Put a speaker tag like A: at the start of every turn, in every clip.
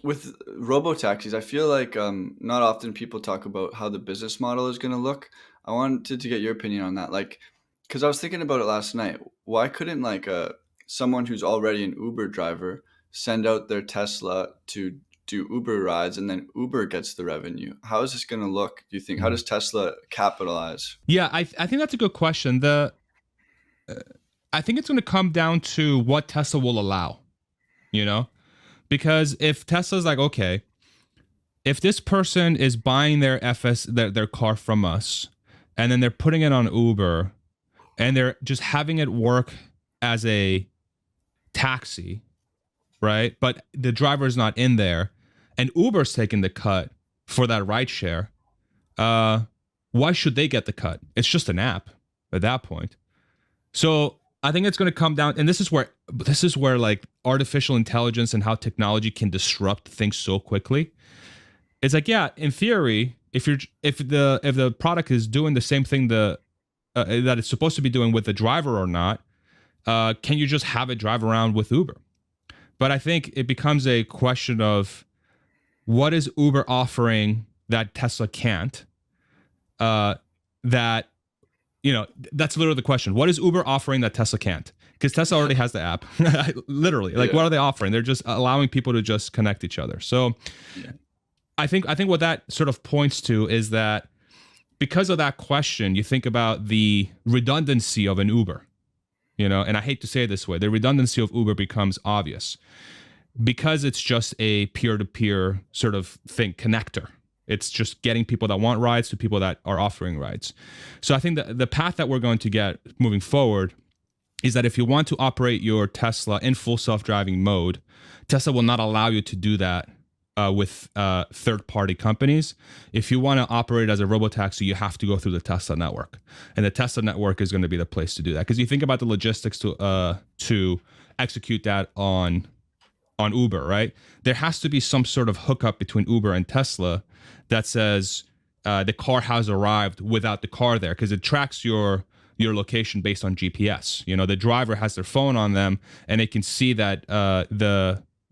A: with robotaxis, I feel like not often people talk about how the business model is going to look. I wanted to get your opinion on that. Like, because I was thinking about it last night. Why couldn't like someone who's already an Uber driver send out their Tesla to do Uber rides, and then Uber gets the revenue? How is this going to look? Do you think? How
B: Mhm.
A: does Tesla capitalize?
B: Yeah, I think that's a good question. The I think it's going to come down to what Tesla will allow, you know? Because if Tesla's like, okay, if this person is buying their car from us and then they're putting it on Uber and they're just having it work as a taxi, right? But the driver's not in there and Uber's taking the cut for that ride share, uh, why should they get the cut? It's just an app at that point. So I think it's going to come down, and this is where like artificial intelligence and how technology can disrupt things so quickly. It's like, yeah, in theory, if the product is doing the same thing that it's supposed to be doing with the driver or not, can you just have it drive around with Uber? But I think it becomes a question of what is Uber offering that Tesla can't. Uh, that that's literally the question. What is Uber offering that Tesla can't? Because Tesla already has the app. Literally, like
A: Yeah.
B: what are they offering? They're just allowing people to just connect each other. So
A: Yeah.
B: I think what that sort of points to is that because of that question, you think about the redundancy of an Uber. And I hate to say it this way, the redundancy of Uber becomes obvious because it's just a peer-to-peer sort of thing, connector. It's just getting people that want rides to people that are offering rides. So I think that the path that we're going to get moving forward is that if you want to operate your Tesla in full self-driving mode, Tesla will not allow you to do that with third-party companies. If you want to operate as a robotaxi, you have to go through the Tesla network, and the Tesla network is going to be the place to do that. Because you think about the logistics to execute that on Uber, right? There has to be some sort of hookup between Uber and Tesla that says the car has arrived without the car there, because it tracks your location based on GPS. The driver has their phone on them, and they can see that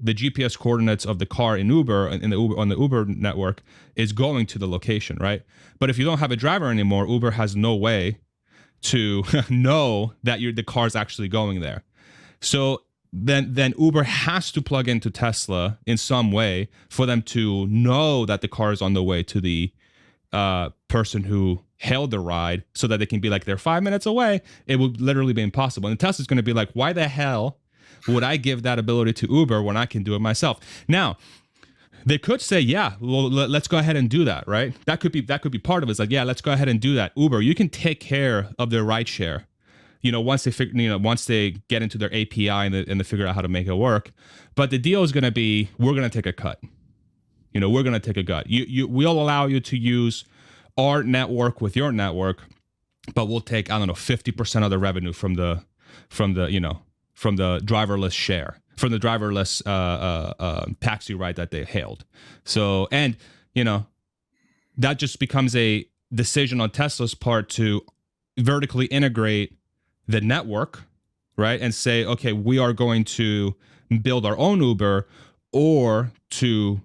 B: the GPS coordinates of the car in Uber on the Uber network is going to the location, right? But if you don't have a driver anymore, Uber has no way to know that the car is actually going there. So then Uber has to plug into Tesla in some way for them to know that the car is on the way to the person who hailed the ride, so that they can be like, they're 5 minutes away. It would literally be impossible. And Tesla's going to be like, why the hell would I give that ability to Uber when I can do it myself? Now, they could say, yeah, well, let's go ahead and do that, right? That could be part of it. It's like, yeah, let's go ahead and do that. Uber, you can take care of their ride share. Once they get into their API and they figure out how to make it work. But the deal is going to be, we're going to take a cut. We're going to take a cut. We'll allow you to use our network with your network, but we'll take, I don't know, 50% of the revenue from the driverless share, from the driverless taxi ride that they hailed. So, and that just becomes a decision on Tesla's part to vertically integrate the network, right? And say, okay, we are going to build our own Uber, or to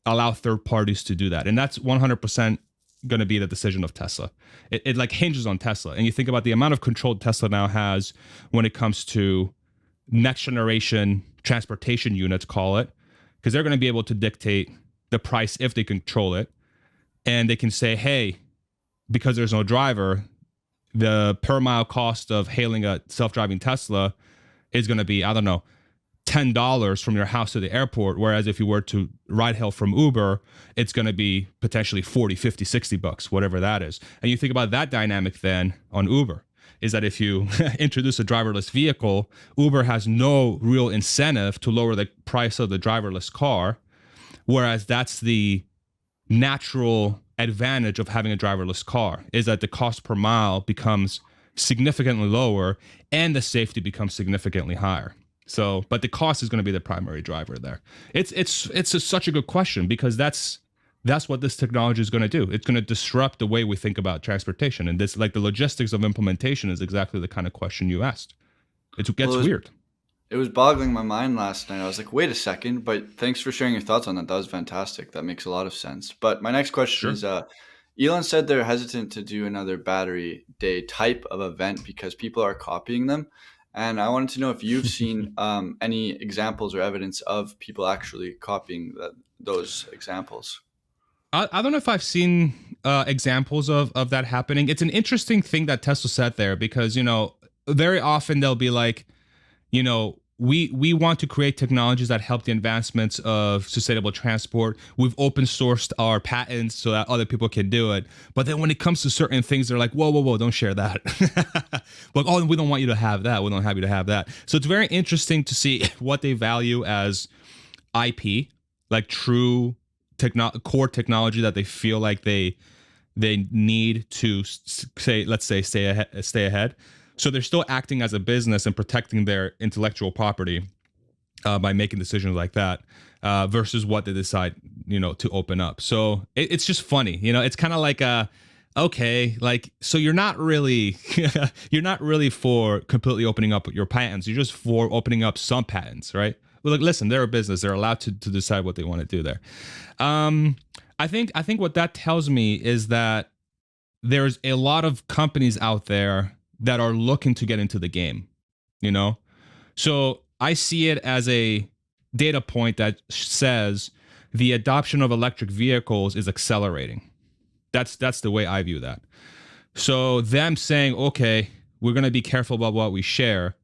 B: allow third parties to do that. And that's 100% going to be the decision of Tesla. It like hinges on Tesla. And you think about the amount of control Tesla now has when it comes to next generation transportation units, call it, because they're going to be able to dictate the price if they control it. And they can say, hey, because there's no driver, the per mile cost of hailing a self-driving Tesla is going to be, I don't know, $10 from your house to the airport. Whereas if you were to ride hail from Uber, it's going to be potentially 40, 50, 60 bucks, whatever that is. And you think about that dynamic then on Uber, is that if you introduce a driverless vehicle, Uber has no real incentive to lower the price of the driverless car. Whereas that's the natural advantage of having a driverless car, is that the cost per mile becomes significantly lower and the safety becomes significantly higher. So, but the cost is going to be the primary driver there. Such a good question, because that's what this technology is going to do. It's going to disrupt the way we think about transportation, and this, like, the logistics of implementation is exactly the kind of question you asked. It gets
A: Well,
B: weird.
A: It was boggling my mind last night. I was like, wait a second, but thanks for sharing your thoughts on that. That was fantastic. That makes a lot of sense. But my next question
B: Sure.
A: is Elon said they're hesitant to do another battery day type of event because people are copying them. And I wanted to know if you've seen any examples or evidence of people actually copying those examples.
B: I don't know if I've seen examples of that happening. It's an interesting thing that Tesla said there because, very often they'll be like, we want to create technologies that help the advancements of sustainable transport. We've open sourced our patents so that other people can do it. But then when it comes to certain things, they're like, whoa, whoa, whoa, don't share that. Like, oh, we don't want you to have that. We don't have you to have that. So it's very interesting to see what they value as IP, like true core technology that they feel like they need to say, let's say, stay ahead. So they're still acting as a business and protecting their intellectual property by making decisions like that versus what they decide, to open up. So it's just funny, it's kind of like okay, like, so you're not really you're not really for completely opening up your patents. You're just for opening up some patents, right? Well, like, listen, they're a business. They're allowed to decide what they want to do there. Um, I think what that tells me is that there's a lot of companies out there that are looking to get into the game, you know? So I see it as a data point that says the adoption of electric vehicles is accelerating. That's the way I view that. So them saying, okay, we're going to be careful about what we share,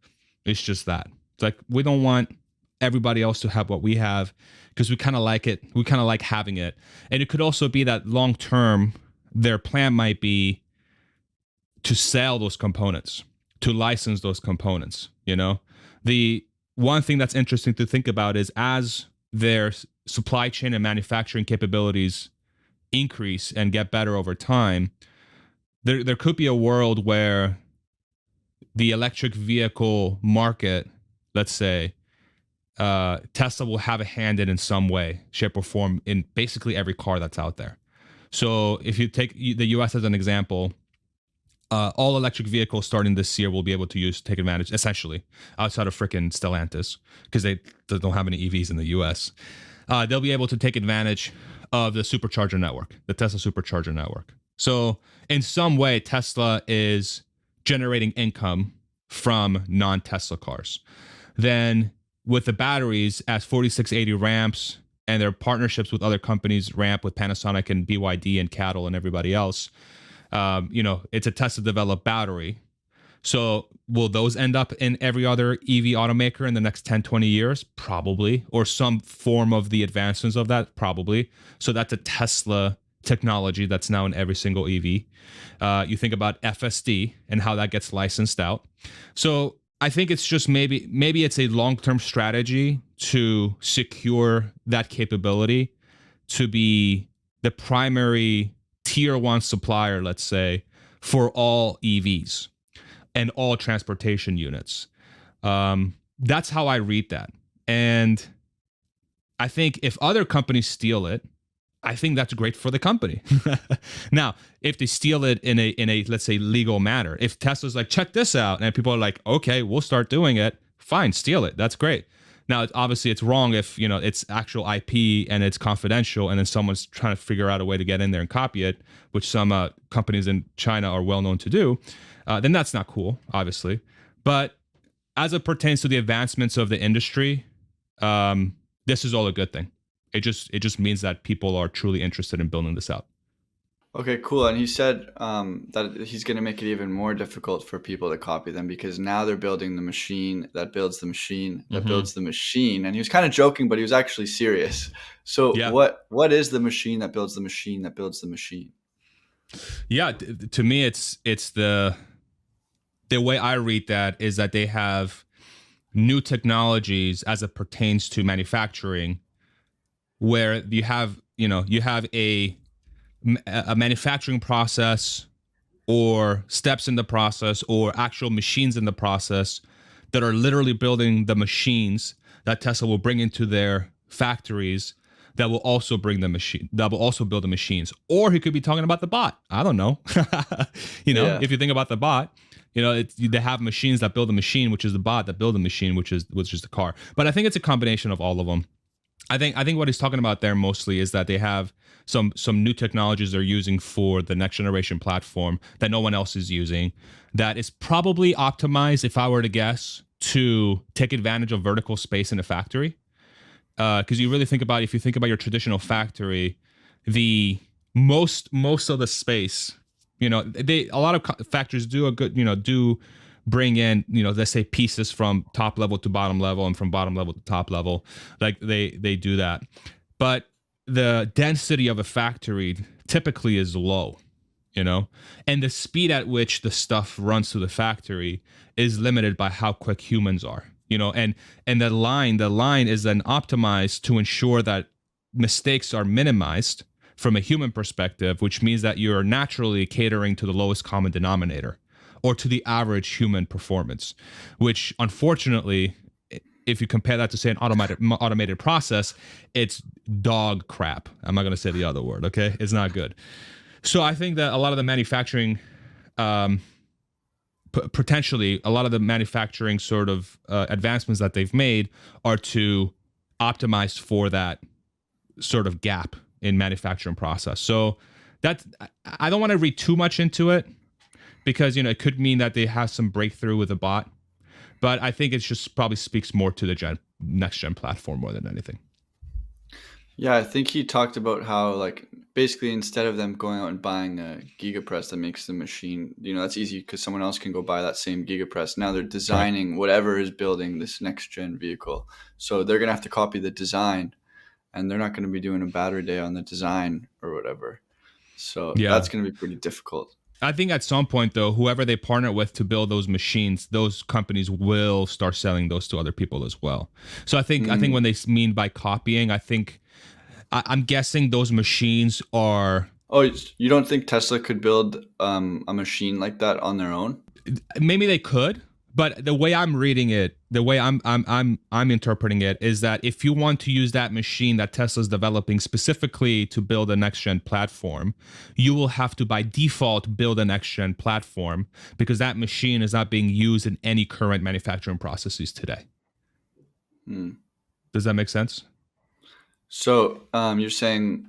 B: it's just that. It's like we don't want everybody else to have what we have because we kind of like it. We kind of like having it. And it could also be that long term, their plan might be to sell those components, to license those components. The one thing that's interesting to think about is as their supply chain and manufacturing capabilities increase and get better over time, there could be a world where the electric vehicle market, let's say, Tesla will have a hand in some way, shape, or form in basically every car that's out there. So if you take the US as an example, all electric vehicles starting this year will be able to take advantage, essentially, outside of freaking Stellantis, because they don't have any EVs in the US. They'll be able to take advantage of the supercharger network, the Tesla supercharger network. So in some way, Tesla is generating income from non-Tesla cars. Then with the batteries, as 4680 ramps and their partnerships with other companies ramp with Panasonic and BYD and Cattle and everybody else, it's a Tesla developed battery. So will those end up in every other EV automaker in the next 10, 20 years? Probably. Or some form of the advancements of that? Probably. So that's a Tesla technology that's now in every single EV. You think about FSD and how that gets licensed out. So I think it's just maybe it's a long-term strategy to secure that capability to be the primary tier one supplier, let's say, for all EVs and all transportation units. That's how I read that. And I think if other companies steal it, I think that's great for the company. Now, if they steal it in a let's say legal manner, if Tesla's like, check this out, and people are like, okay, we'll start doing it, fine, steal it. That's great. Now, obviously, it's wrong if it's actual IP and it's confidential, and then someone's trying to figure out a way to get in there and copy it, which some companies in China are well known to do. Then that's not cool, obviously. But as it pertains to the advancements of the industry, this is all a good thing. It just means that people are truly interested in building this out.
A: Okay, cool. And he said that he's going to make it even more difficult for people to copy them because now they're building the machine that builds the machine that
B: Mm-hmm.
A: builds the machine. And he was kind of joking, but he was actually serious. So
B: Yeah.
A: what is the machine that builds the machine that builds the machine?
B: Yeah. To me, it's the way I read that is that they have new technologies as it pertains to manufacturing, where you have a manufacturing process or steps in the process or actual machines in the process that are literally building the machines that Tesla will bring into their factories that will also build the machines. Or he could be talking about the bot. I don't know.
A: Yeah.
B: If you think about the bot, They have machines that build a machine, which is the bot that build a machine, which is the car. But I think it's a combination of all of them. I think what he's talking about there mostly is that they have some new technologies they're using for the next generation platform that no one else is using. That is probably optimized, if I were to guess, to take advantage of vertical space in a factory. Because you really think about, if you think about your traditional factory, the most of the space, a lot of factories do a good, do bring in, let's say pieces from top level to bottom level and from bottom level to top level. Like they do that. But the density of a factory typically is low, and the speed at which the stuff runs through the factory is limited by how quick humans are, and the line is then optimized to ensure that mistakes are minimized from a human perspective, which means that you're naturally catering to the lowest common denominator or to the average human performance, which unfortunately, if you compare that to, say, an automated process, it's dog crap. I'm not going to say the other word, okay? It's not good. So I think that a lot of the manufacturing, potentially, a lot of the manufacturing sort of advancements that they've made are to optimize for that sort of gap in manufacturing process. So I don't want to read too much into it, because it could mean that they have some breakthrough with a bot, but I think it just probably speaks more to the next gen platform more than anything.
A: Yeah, I think he talked about how, like, basically instead of them going out and buying a gigapress that makes the machine, that's easy because someone else can go buy that same gigapress. Now they're
B: Right.
A: designing whatever is building this next gen vehicle. So they're going to have to copy the design, and they're not going to be doing a battery day on the design or whatever. So
B: Yeah.
A: that's going to be pretty difficult.
B: I think at some point, though, whoever they partner with to build those machines, those companies will start selling those to other people as well. So I think when
A: Mm.
B: they mean by copying, I'm guessing those machines are,
A: Oh, you don't think Tesla could build a machine like that on their own?
B: maybe they could, but the way I'm reading it, the way I'm interpreting it, is that if you want to use that machine that Tesla's developing specifically to build a next gen platform, you will have to by default build a next gen platform, because that machine is not being used in any current manufacturing processes today.
A: Hmm.
B: Does that make sense?
A: So you're saying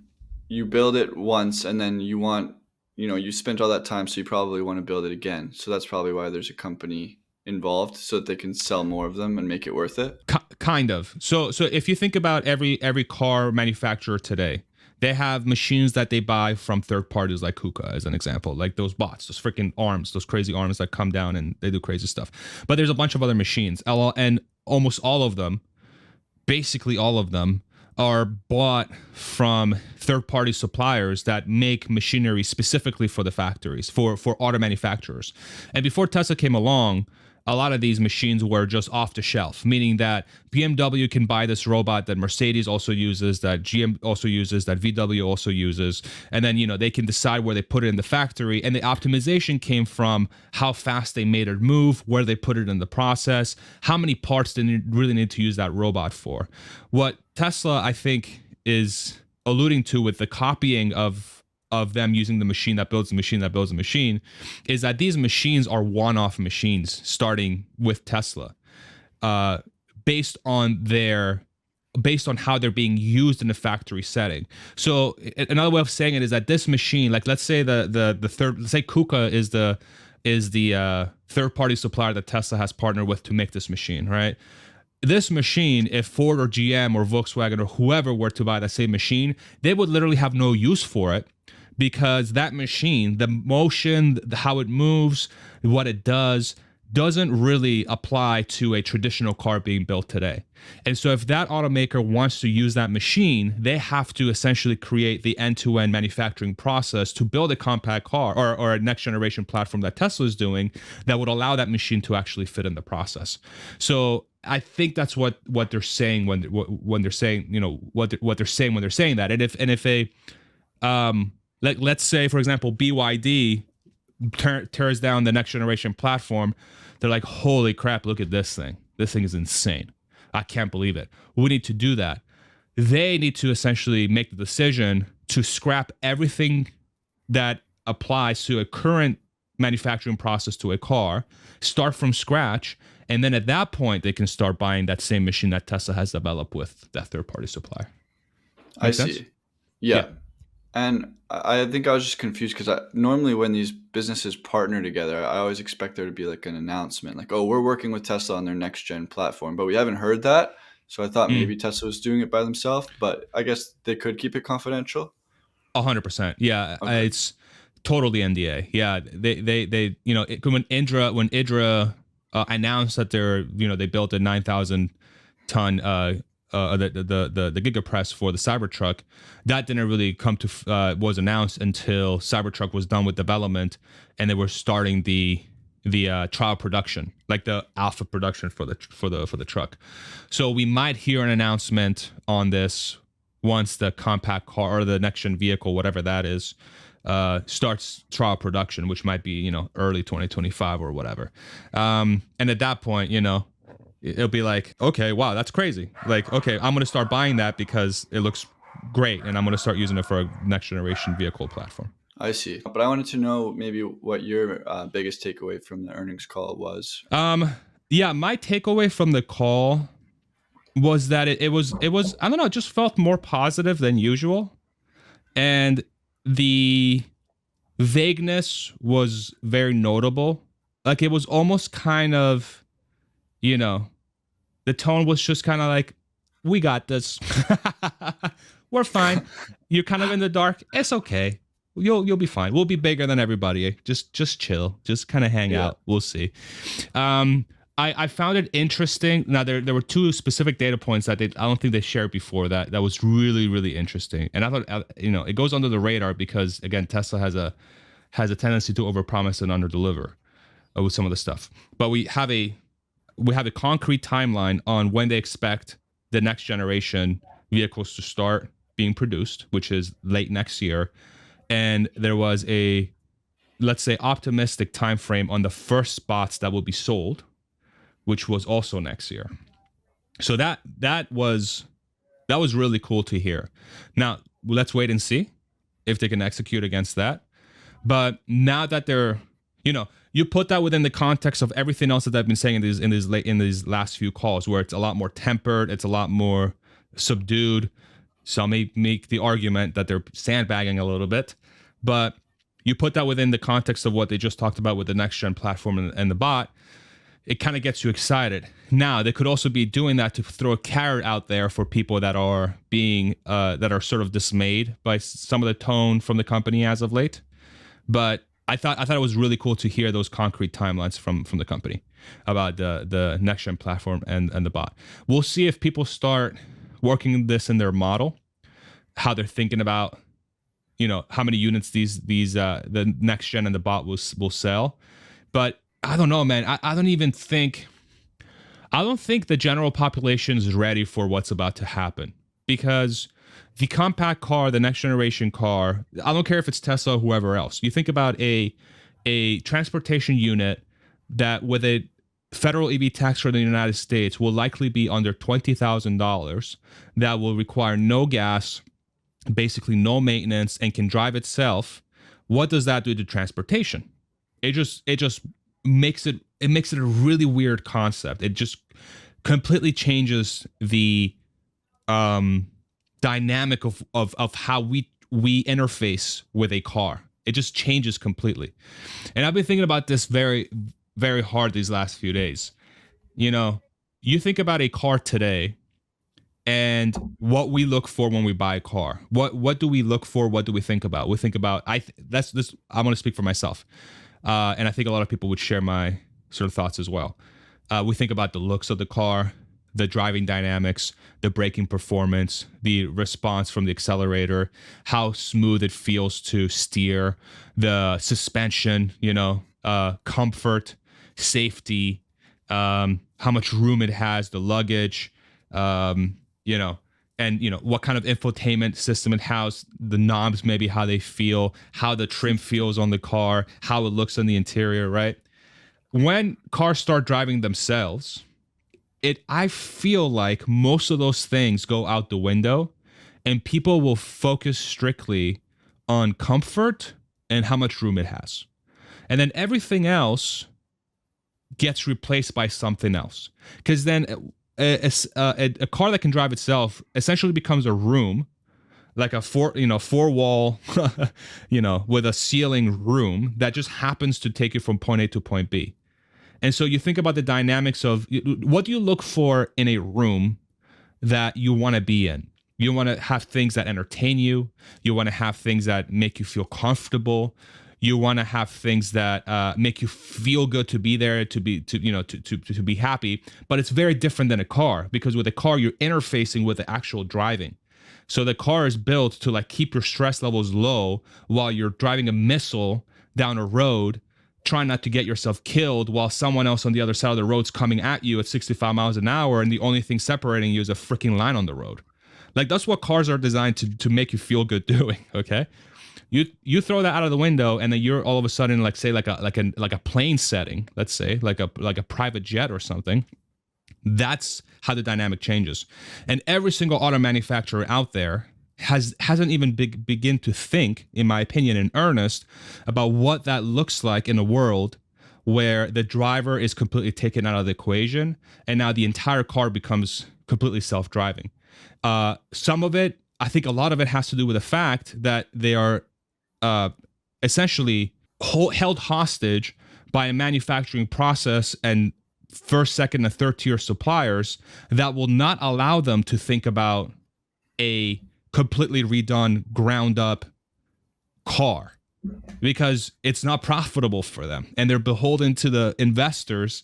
A: you build it once and then you spent all that time, so you probably want to build it again. So that's probably why there's a company involved so that they can sell more of them and make it worth it.
B: Kind of. So if you think about every car manufacturer today, they have machines that they buy from third parties like KUKA, as an example, like those bots, those freaking arms, those crazy arms that come down and they do crazy stuff. But there's a bunch of other machines, and almost all of them, basically all of them, are bought from third-party suppliers that make machinery specifically for the factories, for auto manufacturers. And before Tesla came along, a lot of these machines were just off the shelf, meaning that BMW can buy this robot that Mercedes also uses, that GM also uses, that VW also uses, and then they can decide where they put it in the factory. And the optimization came from how fast they made it move, where they put it in the process, how many parts they really need to use that robot for. What Tesla, I think, is alluding to with the copying of them using the machine that builds the machine that builds the machine, is that these machines are one-off machines starting with Tesla, uh, based on how they're being used in a factory setting. So another way of saying it is that this machine, like let's say let's say KUKA is the third party supplier that Tesla has partnered with to make this machine, right? This machine, if Ford or GM or Volkswagen or whoever were to buy the same machine, they would literally have no use for it, because that machine, the motion, how it moves, what it does, doesn't really apply to a traditional car being built today. And so if that automaker wants to use that machine, they have to essentially create the end-to-end manufacturing process to build a compact car or a next generation platform that Tesla is doing that would allow that machine to actually fit in the process. So I think that's what they're saying when they're saying, what they're saying when they're saying that. And if a like, let's say, for example, BYD tears down the next generation platform, they're like, holy crap, look at this thing. This thing is insane. I can't believe it. We need to do that. They need to essentially make the decision to scrap everything that applies to a current manufacturing process to a car, start from scratch, and then at that point they can start buying that same machine that Tesla has developed with that third party supplier.
A: I
B: Make sense?
A: see.
B: Yeah.
A: Yeah. And I think I was just confused because normally when these businesses partner together, I always expect there to be like an announcement, like, "Oh, we're working with Tesla on their next gen platform," but we haven't heard that. So I thought
B: Mm,
A: maybe Tesla was doing it by themselves, but I guess they could keep it confidential.
B: 100%. Yeah,
A: Okay.
B: it's totally NDA. Yeah, they when Idra announced that they built a 9,000 ton the gigapress for the Cybertruck, that didn't really come to was announced until Cybertruck was done with development and they were starting the trial production, like the alpha production for the truck. So we might hear an announcement on this once the compact car or the next gen vehicle, whatever that is, starts trial production, which might be early 2025 or whatever. And at that point, it'll be like, okay, wow, that's crazy. Like, okay, I'm gonna start buying that because it looks great, and I'm gonna start using it for a next generation vehicle platform.
A: I see. But I wanted to know maybe what your biggest takeaway from the earnings call was.
B: Um, yeah, my takeaway from the call was that it was I don't know, it just felt more positive than usual, and the vagueness was very notable. Like it was almost kind of, you know, the tone was just kind of like, "We got this. We're fine. You're kind of in the dark. It's okay. You'll be fine. We'll be bigger than everybody. Just chill. Just kind of hang
A: Yeah.
B: out. We'll see." Um, I found it interesting. Now there were two specific data points that I don't think they shared before that was really really interesting, and I thought it goes under the radar because again Tesla has a tendency to overpromise and underdeliver with some of the stuff. But we have a concrete timeline on when they expect the next generation vehicles to start being produced, which is late next year. And there was a, let's say, optimistic time frame on the first spots that will be sold, which was also next year. So that was really cool to hear. Now let's wait and see if they can execute against that. But now that you put that within the context of everything else that I've been saying in these last few calls, where it's a lot more tempered, it's a lot more subdued. Some may make the argument that they're sandbagging a little bit, but you put that within the context of what they just talked about with the next gen platform and the bot, it kind of gets you excited. Now they could also be doing that to throw a carrot out there for people that are sort of dismayed by some of the tone from the company as of late. But I thought it was really cool to hear those concrete timelines from the company about the next gen platform and the bot. We'll see if people start working this in their model, how they're thinking about how many units these the next gen and the bot will sell. But I don't know, man. I don't think the general population is ready for what's about to happen because the compact car, the next generation car, I don't care if it's Tesla or whoever else. You think about a transportation unit that with a federal EV tax credit in the United States will likely be under $20,000 that will require no gas, basically no maintenance and can drive itself. What does that do to transportation? It just makes it a really weird concept. It just completely changes the dynamic of how we interface with a car. It just changes completely. And I've been thinking about this very, very hard these last few days. You think about a car today and what we look for when we buy a car. What do we look for? What do we think about? We think about that's this. I want to speak for myself, and I think a lot of people would share my sort of thoughts as well. We think about the looks of the car, the driving dynamics, the braking performance, the response from the accelerator, how smooth it feels to steer, the suspension, comfort, safety, how much room it has, the luggage, and what kind of infotainment system it has, the knobs, maybe how they feel, how the trim feels on the car, how it looks on the interior, right? When cars start driving themselves, I feel like most of those things go out the window and people will focus strictly on comfort and how much room it has. and then everything else gets replaced by something else. Because then a car that can drive itself essentially becomes a room, like a four wall, with a ceiling room that just happens to take you from point A to point B. And so you think about the dynamics of what do you look for in a room that you want to be in. You want to have things that entertain you. You want to have things that make you feel comfortable. You want to have things that make you feel good to be there, to be happy. But it's very different than a car, because with a car you're interfacing with the actual driving. So the car is built to like keep your stress levels low while you're driving a missile down a road, trying not to get yourself killed while someone else on the other side of the road's coming at you at 65 miles an hour, and the only thing separating you is a freaking line on the road. Like, that's what cars are designed to make you feel good doing. Okay, you throw that out of the window, and then you're all of a sudden, like, say, like a plane setting, let's say like a private jet or something. That's how the dynamic changes. And every single auto manufacturer out there hasn't even begin to think, in my opinion, in earnest, about what that looks like in a world where the driver is completely taken out of the equation, and now the entire car becomes completely self-driving. Some of it, I think a lot of it has to do with the fact that they are essentially held hostage by a manufacturing process and first, second, and third tier suppliers that will not allow them to think about a completely redone, ground up car, because it's not profitable for them, and they're beholden to the investors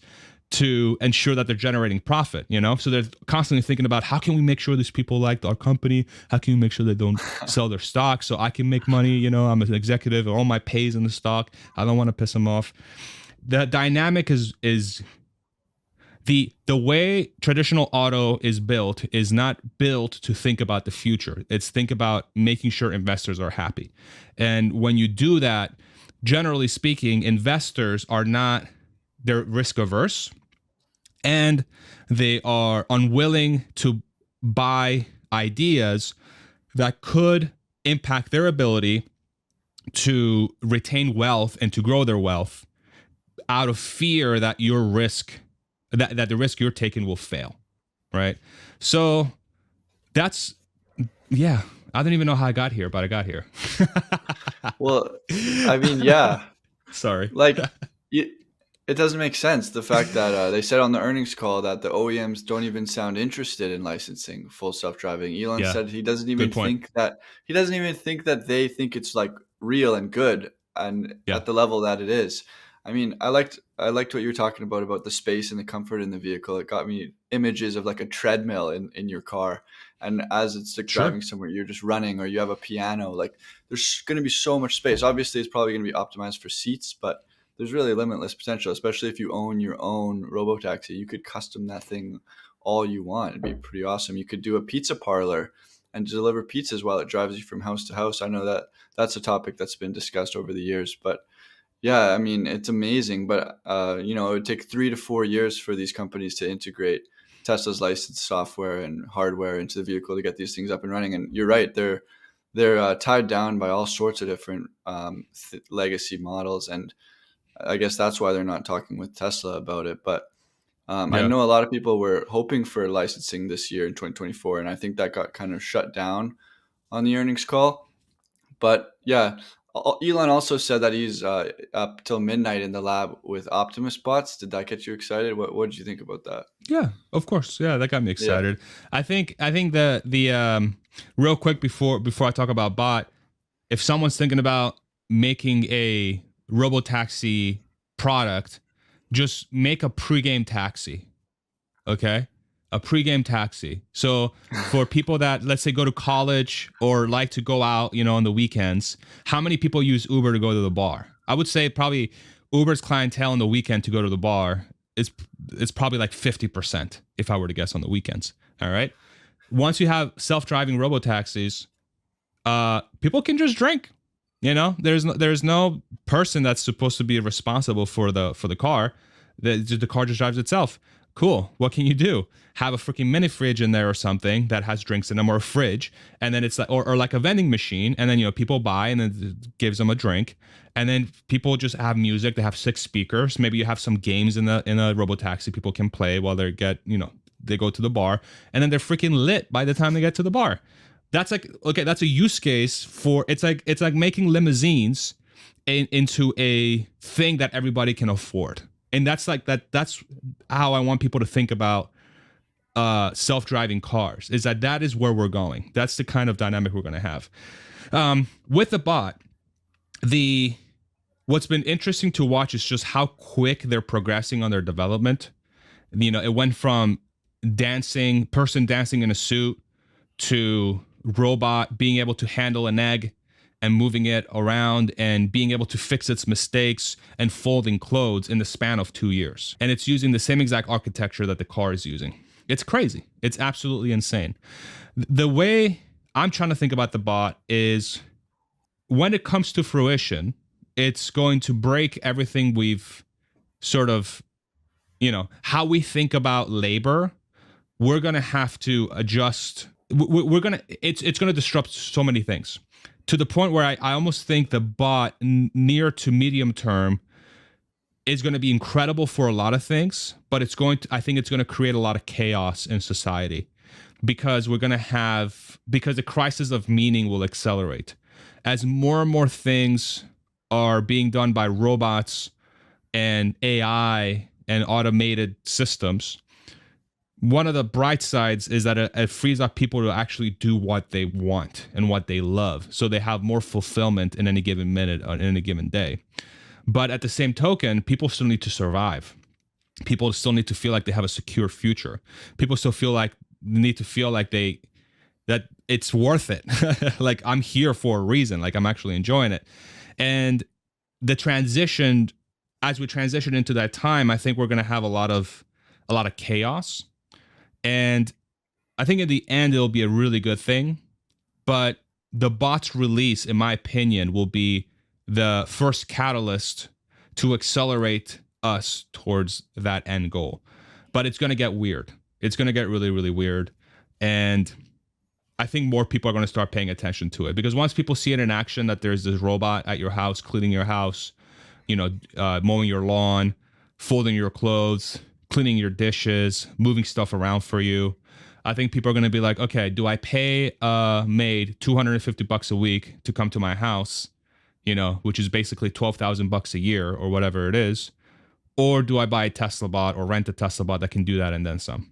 B: to ensure that they're generating profit, so they're constantly thinking about, how can we make sure these people like our company, how can we make sure they don't sell their stock so I can make money. I'm an executive, all my pay's in the stock, I don't want to piss them off. The dynamic is the way traditional auto is built is not built to think about the future. It's think about making sure investors are happy. And when you do that, generally speaking, investors are not, they're risk averse, and they are unwilling to buy ideas that could impact their ability to retain wealth and to grow their wealth, out of fear that that the risk you're taking will fail, right? So that's, yeah, I don't even know how I got here, but I got here.
A: Well, I mean, yeah,
B: Sorry.
A: like it, it doesn't make sense. The fact that they said on the earnings call that the OEMs don't even sound interested in licensing full self-driving. Elon
B: Yeah,
A: said
B: good point.
A: he doesn't even think that they think it's like real and good and
B: Yeah,
A: at the level that it is. I mean, I liked what you were talking about the space and the comfort in the vehicle. It got me images of like a treadmill in your car, and as it's like
B: sure.
A: driving somewhere, you're just running, or you have a piano. Like, there's going to be so much space. Obviously, it's probably going to be optimized for seats, but there's really limitless potential, especially if you own your own Robotaxi. You could custom that thing all you want. It'd be pretty awesome. You could do a pizza parlor and deliver pizzas while it drives you from house to house. I know that that's a topic that's been discussed over the years, but yeah, I mean, it's amazing. But it would take 3 to 4 years for these companies to integrate Tesla's licensed software and hardware into the vehicle to get these things up and running. And you're right, they're tied down by all sorts of different legacy models, and I guess that's why they're not talking with Tesla about it. But I
B: Yeah,
A: know a lot of people were hoping for licensing this year in 2024, and I think that got kind of shut down on the earnings call. But yeah, Elon also said that he's up till midnight in the lab with Optimus bots. Did that get you excited? What did you think about that?
B: yeah, of course. Yeah, that got me
A: Yeah.
B: excited. I think the real quick before I talk about bot, if someone's thinking about making a robotaxi product, just make a pregame taxi. Okay, a pregame taxi. So for people that, let's say, go to college or like to go out, on the weekends, how many people use Uber to go to the bar? I would say probably Uber's clientele on the weekend to go to the bar is it's probably like 50%, if I were to guess, on the weekends. All right. Once you have self-driving robo taxis, people can just drink. There's no person that's supposed to be responsible for the car. The car just drives itself. Cool. What can you do? Have a freaking mini fridge in there or something that has drinks in them, or a fridge, and then it's like, or like a vending machine, and then people buy, and then it gives them a drink, and then people just have music. They have 6 speakers. Maybe you have some games in the Robotaxi people can play while they go to the bar, and then they're freaking lit by the time they get to the bar. That's like, okay, that's a use case for, it's like making limousines into a thing that everybody can afford. And that's how I want people to think about self-driving cars, is that is where we're going. That's the kind of dynamic we're going to have. With the bot, the what's been interesting to watch is just how quick they're progressing on their development. It went from person dancing in a suit to robot being able to handle an egg and moving it around and being able to fix its mistakes and folding clothes in the span of 2 years. And it's using the same exact architecture that the car is using. It's crazy. It's absolutely insane. The way I'm trying to think about the bot is, when it comes to fruition, it's going to break everything we've sort of, how we think about labor. We're going to have to adjust. It's going to disrupt so many things, to the point where I almost think the bot near to medium term is going to be incredible for a lot of things, but I think it's going to create a lot of chaos in society, because because the crisis of meaning will accelerate as more and more things are being done by robots and AI and automated systems. One of the bright sides is that it frees up people to actually do what they want and what they love, so they have more fulfillment in any given minute on any given day. But at the same token, people still need to survive. People still need to feel like they have a secure future. People still need to feel like that it's worth it. Like, I'm here for a reason. Like, I'm actually enjoying it. And as we transition into that time, I think we're going to have a lot of chaos. And I think in the end, it'll be a really good thing. But the bot's release, in my opinion, will be the first catalyst to accelerate us towards that end goal. But it's going to get weird. It's going to get really, really weird. And I think more people are going to start paying attention to it, because once people see it in action, that there's this robot at your house, cleaning your house, mowing your lawn, folding your clothes, cleaning your dishes, moving stuff around for you, I think people are going to be like, okay, do I pay a maid $250 a week to come to my house, which is basically $12,000 a year or whatever it is, or do I buy a Tesla bot or rent a Tesla bot that can do that and then some?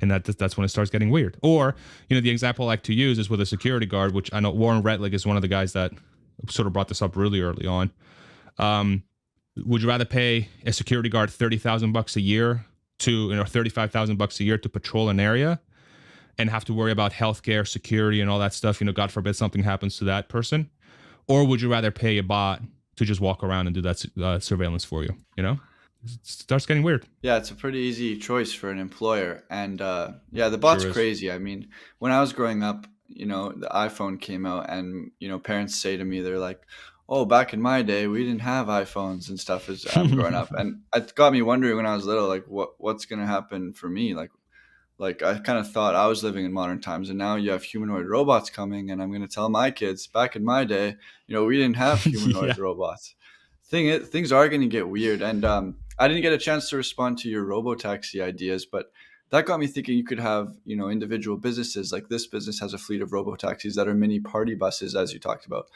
B: And that's when it starts getting weird. Or, the example I like to use is with a security guard, which I know Warren Rettig is one of the guys that sort of brought this up really early on. Would you rather pay a security guard $30,000 a year to, $35,000 a year to patrol an area and have to worry about healthcare, security, and all that stuff? God forbid something happens to that person. Or would you rather pay a bot to just walk around and do that surveillance for you? It starts getting weird.
A: Yeah, it's a pretty easy choice for an employer. And yeah, the bot's
B: Sure is.
A: crazy. I mean, when I was growing up, the iPhone came out, and, parents say to me, they're like, oh, back in my day, we didn't have iPhones and stuff as I'm growing up. And it got me wondering when I was little, like, what's going to happen for me? Like I kind of thought I was living in modern times, and now you have humanoid robots coming, and I'm going to tell my kids, back in my day, we didn't have
B: Yeah.
A: humanoid robots. Things are going to get weird. And I didn't get a chance to respond to your Robotaxi ideas, but that got me thinking you could have, individual businesses. Like, this business has a fleet of Robotaxis that are mini party buses, as you talked about.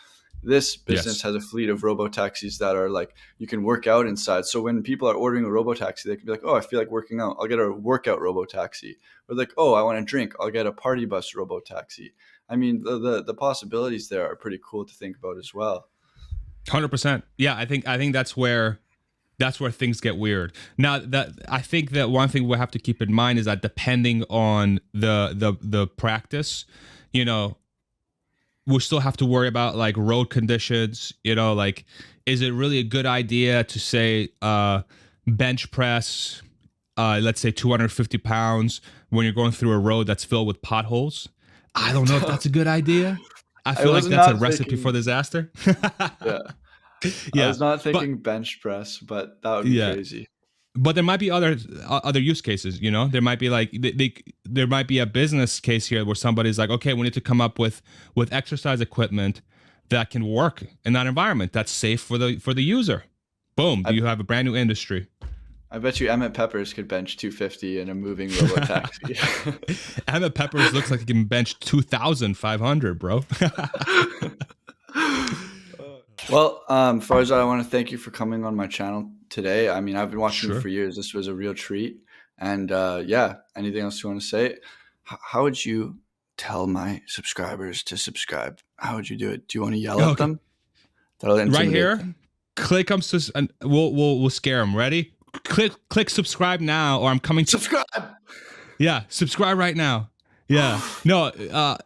A: This business
B: Yes.
A: has a fleet of Robotaxis that are like, you can work out inside. So when people are ordering a Robotaxi, they can be like, oh, I feel like working out, I'll get a workout Robotaxi. Or like, oh, I want to drink, I'll get a party bus Robotaxi. I mean, the possibilities there are pretty cool to think about as well.
B: 100%. Yeah, I think that's where things get weird. Now, that I think that one thing we have to keep in mind is that, depending on the practice, we still have to worry about, like, road conditions. Like, is it really a good idea to say bench press, let's say 250 pounds, when you're going through a road that's filled with potholes? I don't know if that's a good idea. I
A: I
B: feel like
A: was
B: that's a
A: not
B: recipe for
A: thinking,
B: disaster.
A: yeah, I
B: Yeah,
A: was not
B: but
A: thinking bench press, but that would be
B: yeah,
A: crazy.
B: but there might be other use cases. You know, there might be like there might be a business case here where somebody's like, okay, we need to come up with exercise equipment that can work in that environment that's safe for the user. Boom,
A: I
B: you have a brand new industry.
A: I bet you Emmett Peppers could bench 250 in a moving Robotaxi.
B: Emmett Peppers looks like he can bench 2,500, bro.
A: Well, Farzad, I want to thank you for coming on my channel today. I mean, I've been watching you
B: Sure.
A: for years. This was a real treat. And yeah, anything else you want to say? How would you tell my subscribers to subscribe? How would you do it? Do you want to yell at
B: Okay.
A: them? That'll
B: Right
A: intimidate them.
B: here, click and we'll scare them. Ready? Click subscribe now, or I'm coming to.
A: Subscribe.
B: Yeah, subscribe right now. Yeah. No,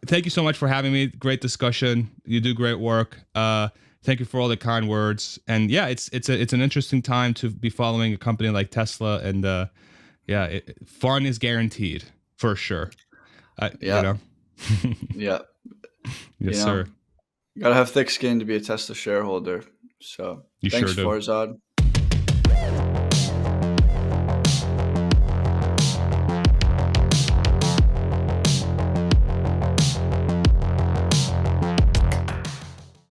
B: thank you so much for having me. Great discussion. You do great work. Thank you for all the kind words. And yeah, it's an interesting time to be following a company like Tesla. And yeah, fun is guaranteed for sure. You
A: Yeah,
B: know.
A: yeah.
B: Yes,
A: You know,
B: sir.
A: you gotta have thick skin to be a Tesla shareholder. So
B: You sure
A: thanks,
B: do.
A: Farzad.